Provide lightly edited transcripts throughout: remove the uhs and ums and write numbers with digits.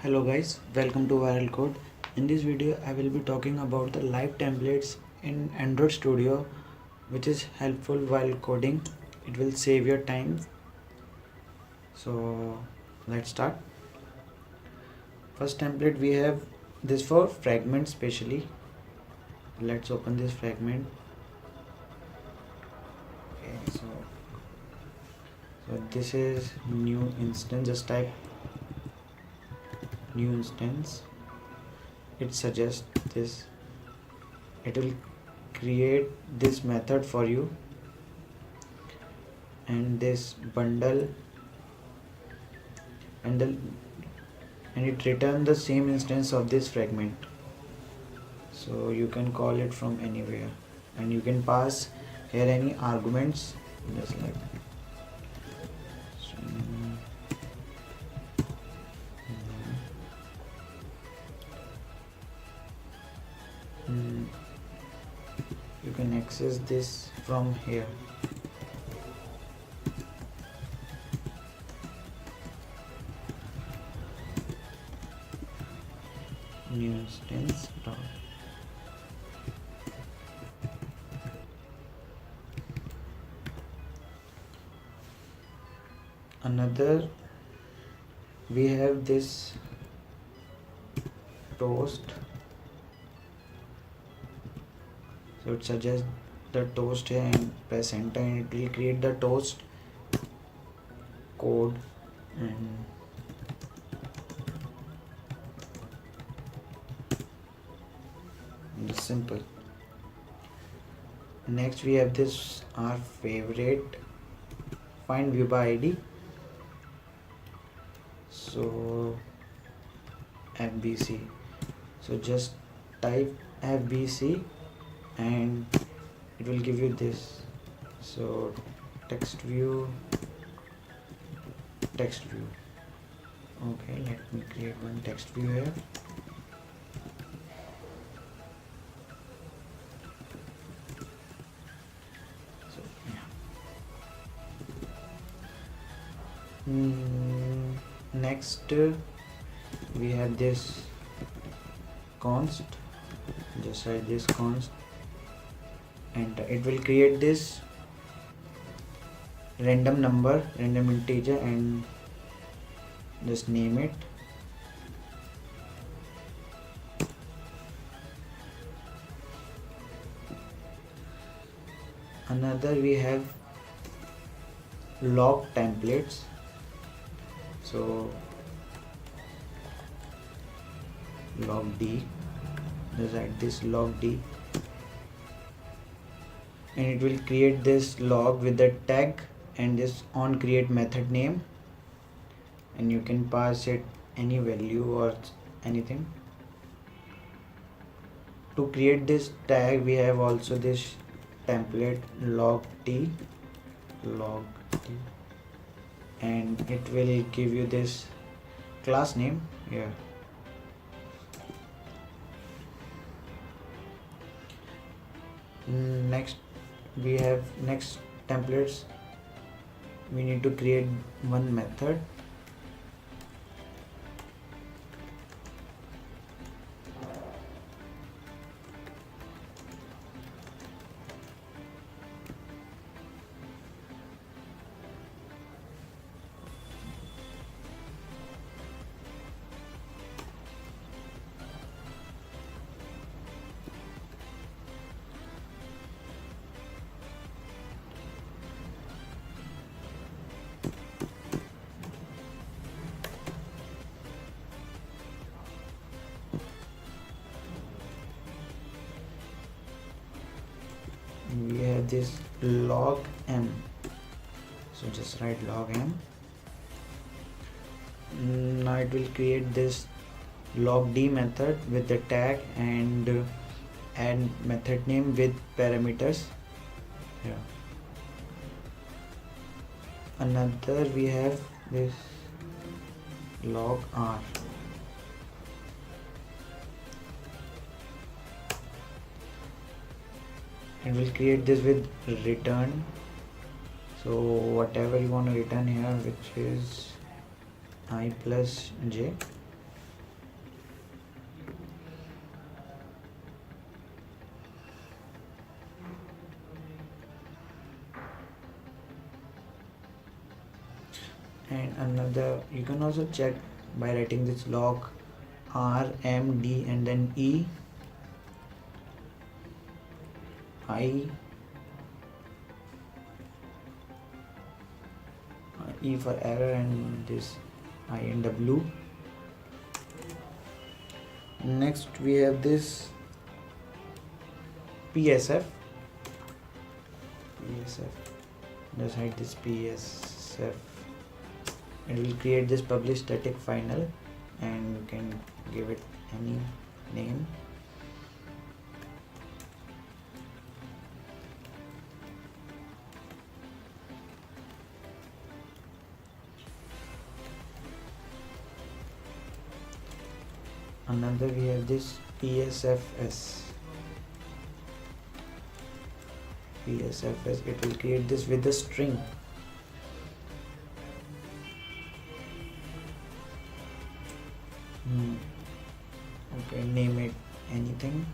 Hello guys, welcome to Viral Code. In this video I will be talking about the live templates in Android Studio, which is helpful while coding. It will save your time. So let's start. First template we have this for Fragment specially. Let's open this Fragment. Okay, so this is new instance. Just type new instance. It suggests this. It will create this method for you, and this bundle, and it return the same instance of this fragment, so you can call it from anywhere, and you can pass here any arguments, just like you can access this from here. New instance dot. Another, we have this toast. So it suggests the toast here, and press enter and it will create the toast code. And it's simple. Next we have this, our favorite, find view by ID. So FBC, so just type FBC and it will give you this. So text view. Okay, let me create one text view here. So yeah. Next we have this const. Just write this const, and it will create this random number, random integer, and just name it. Another, we have log templates. So log D, just add this log D, and it will create this log with the tag and this on create method name, and you can pass it any value or anything. To create this tag, we have also this template log T, and it will give you this class name here. Next we have next templates. We need to create one method. We have this log m, so just write log m. Now it will create this log D method with the tag and add method name with parameters. Yeah. Another, we have this log R. It will create this with return. So whatever you want to return here, which is I plus j, And another, you can also check by writing this log R M D and then E I E for error and this I and W. Next we have this PSF. Just hide this PSF. It will create this publish static final and you can give it any name. Another we have this PSFS. It will create this with a string. Okay, name it anything.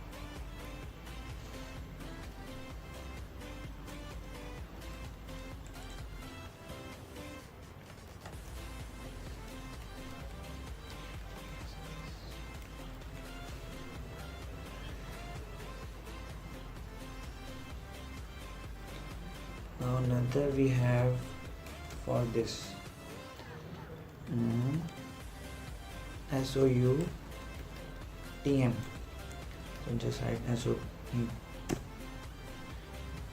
Now another we have for this SOUTM. So just write SOUT.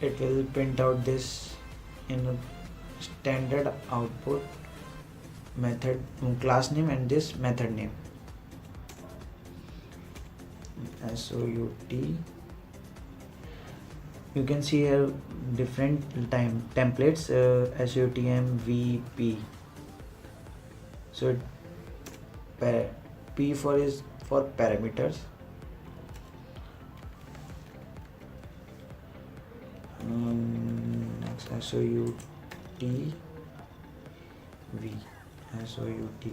It will print out this in a standard output method class name and this method name. SOUT. You can see here different templates, SOTM VP. So P for is for parameters. Next SOUT V. SOUT.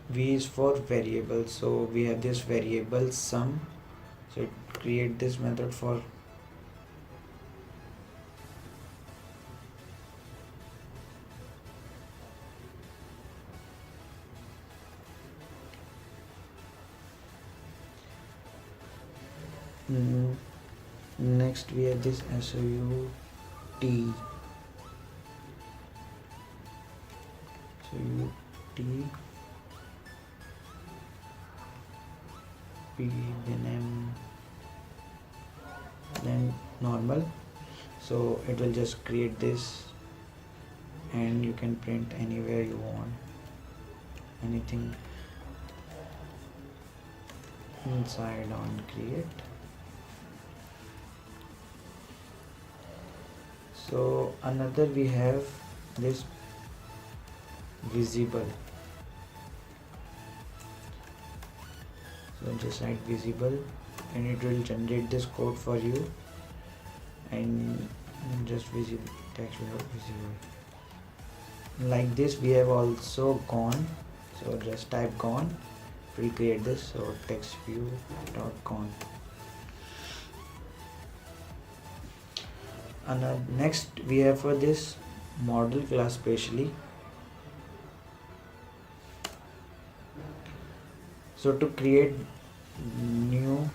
V is for variable, so we have this variable sum, so it create this method for next we have this SOUT P then normal, so it will just create this and you can print anywhere you want anything inside on create. So another we have this visible. So just write visible and it will generate this code for you and just visible text without visible. Like this we have also gone, so just type gone, it will create this, so text view dot gone. And next we have for this model class specially. So to create new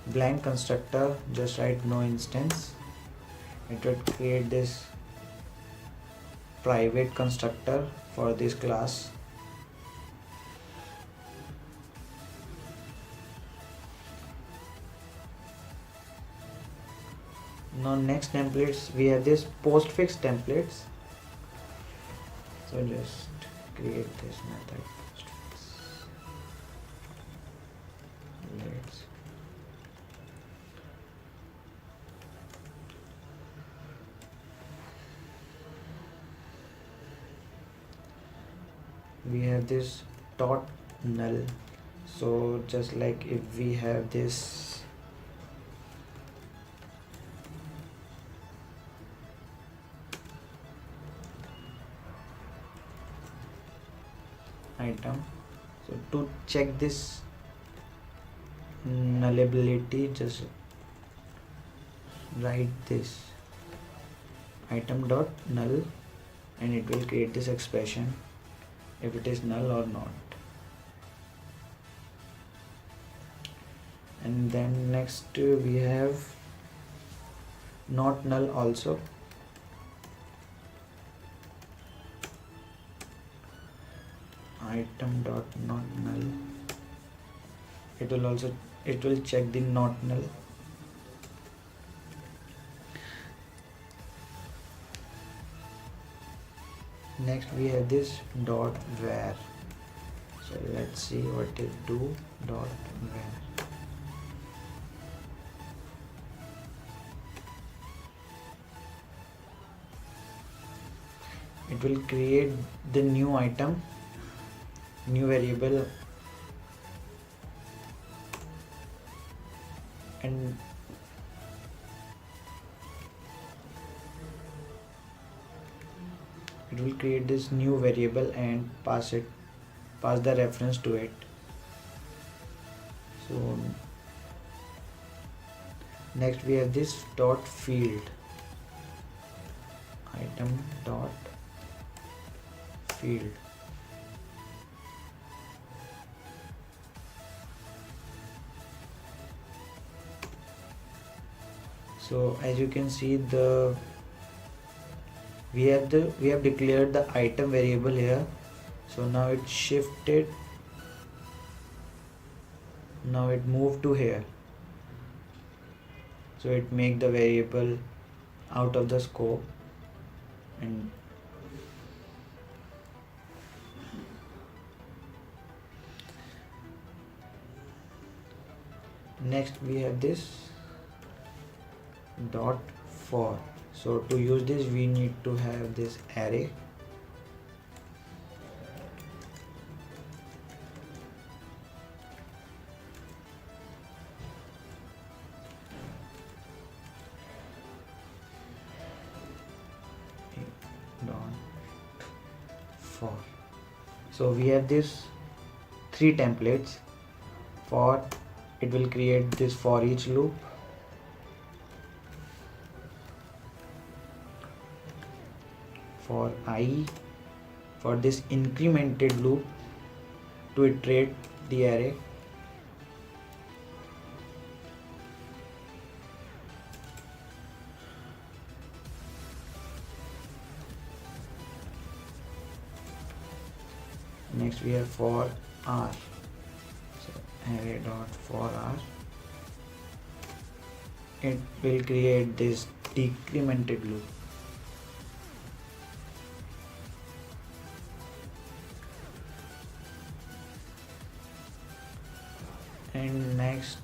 blank constructor, just write no instance. It will create this private constructor for this class. Now next templates we have this postfix templates. So just create this method postfix. We have this dot null, so just like if we have this item. So to check this nullability, just write this item dot null, and it will create this expression if it is null or not. And then next we have not null also. Item dot not null, it will check the not null. Next we have this dot where. So let's see what it do. Dot where. It will create the new item, new variable, and it will create this new variable and pass the reference to it. So next we have this dot field, item dot field. So as you can see, we have declared the item variable here. So now it shifted, now it moved to here. So it make the variable out of the scope. And next we have this dot for. So to use this we need to have this array. Dot for. So we have this 3 templates. For it will create this for each loop. For I, for this incremented loop to iterate the array. Next we have for r. So array dot for r. It will create this decremented loop. And next,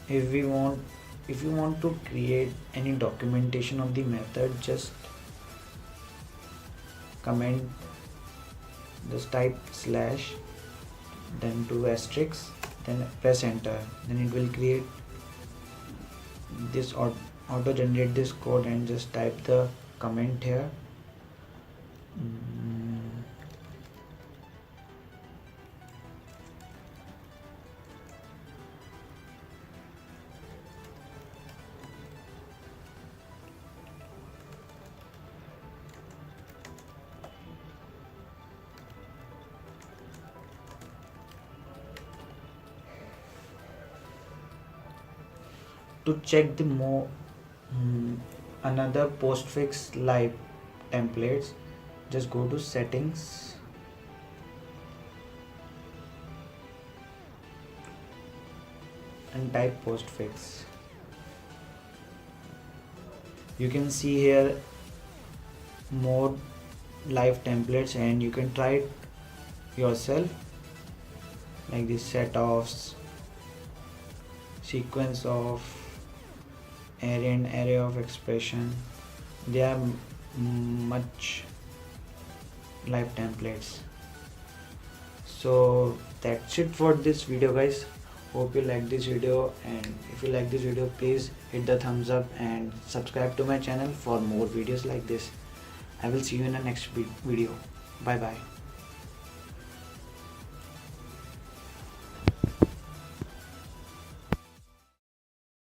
if you want to create any documentation of the method, just comment, just type slash, then 2 asterisks, then press enter. Then it will create this auto generate this code, and just type the comment here. To check the another postfix live templates, just go to settings, and type postfix. You can see here more live templates, and you can try it yourself, like this set offs, sequence of, array and array of expression. They are much live templates. So that's it for this video, guys. Hope you like this video, and if you like this video, please hit the thumbs up and subscribe to my channel for more videos like this. I will see you in the next video. Bye bye.